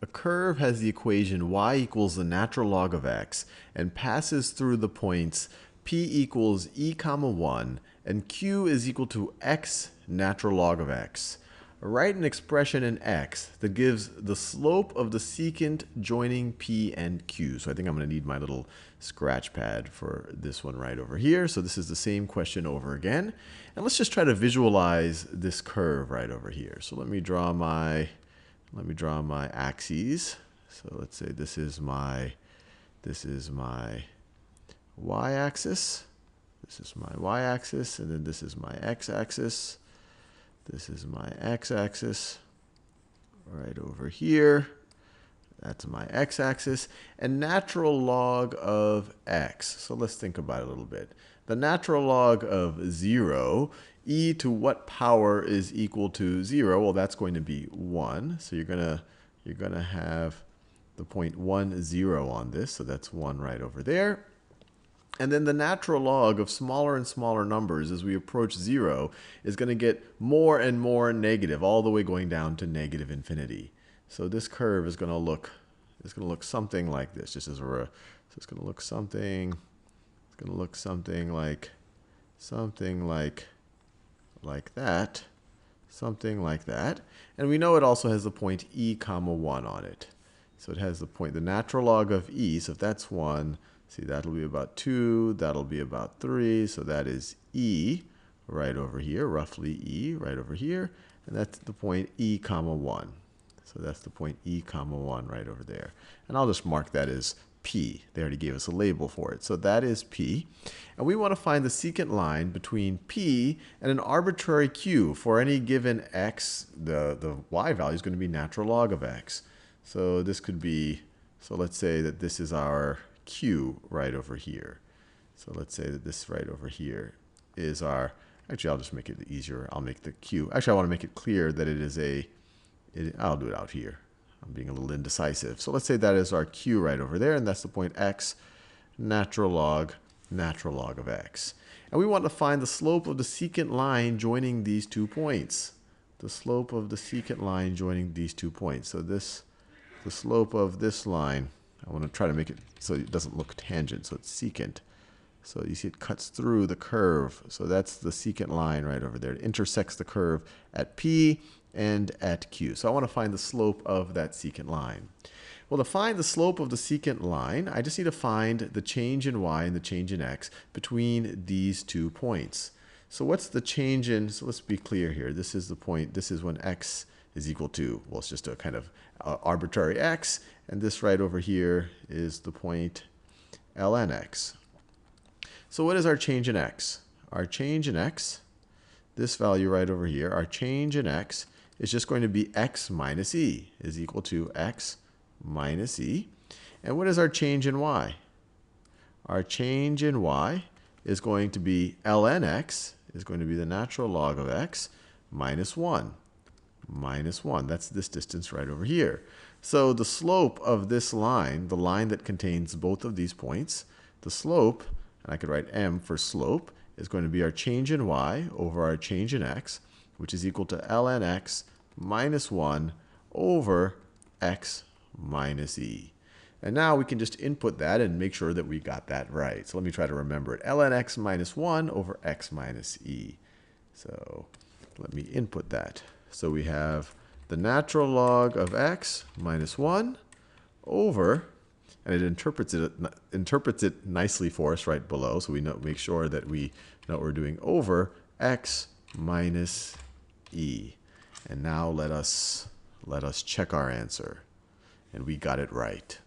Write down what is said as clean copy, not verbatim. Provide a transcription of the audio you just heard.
A curve has the equation y equals the natural log of x and passes through the points p equals e comma 1 and q is equal to x natural log of x. Write an expression in x that gives the slope of the secant joining p and q. So I think I'm going to need my little scratch pad for this one right over here. So this is the same question over again. And let's just try to visualize this curve right over here. So let me draw my axes. So let's say this is my y-axis. This is my y-axis, and then this is my x-axis. This is my x-axis right over here. That's my x-axis. And natural log of x. So let's think about it a little bit. The natural log of 0, e to what power is equal to 0? Well, that's going to be 1. So you're gonna have the point 1, 0 on this. So that's 1 right over there. And then the natural log of smaller and smaller numbers as we approach 0 is going to get more and more negative, all the way going down to negative infinity. So this curve is going to look something like this. Just as so it's going to look something like that. And we know it also has the point e comma 1 on it. So it has the natural log of e. So if that's 1. See, that'll be about 2, that'll be about 3, so that is e right over here, roughly e right over here, and that's the point e comma 1. So that's the point e comma 1 right over there. And I'll just mark that as p. They already gave us a label for it. So that is p. And we want to find the secant line between p and an arbitrary q. For any given x, the y value is going to be natural log of x. So this could be, so let's say that this is our q right over here. So let's say that this right over here is our, actually I'll just make it easier. I'll make the q. Actually, I want to make it clear that it is I'll do it out here. I'm being a little indecisive. So let's say that is our q right over there, and that's the point x, natural log of x. And we want to find the slope of the secant line joining these 2 points. The slope of the secant line joining these 2 points. So the slope of this line, I want to try to make it so it doesn't look tangent, so it's secant. So you see it cuts through the curve. So that's the secant line right over there. It intersects the curve at P and at Q. So I want to find the slope of that secant line. Well, to find the slope of the secant line, I just need to find the change in y and the change in x between these 2 points. So what's the change in, so let's be clear here. This is the point, this is when x is equal to, well, it's just a kind of arbitrary x, and this right over here is the point ln x. So what is our change in x? Our change in x, this value right over here, our change in x is just going to be x minus e, is equal to x minus e. And what is our change in y? Our change in y is going to be ln x, is going to be the natural log of x, minus 1. Minus 1. That's this distance right over here. So the slope of this line, the line that contains both of these points, the slope, and I could write m for slope, is going to be our change in y over our change in x, which is equal to ln x minus 1 over x minus e. And now we can just input that and make sure that we got that right. So let me try to remember it. ln x minus 1 over x minus e. So let me input that. So we have the natural log of x minus 1 over, and it interprets it nicely for us right below, so we make sure that we know what we're doing, over x minus e. And now let us check our answer. And we got it right.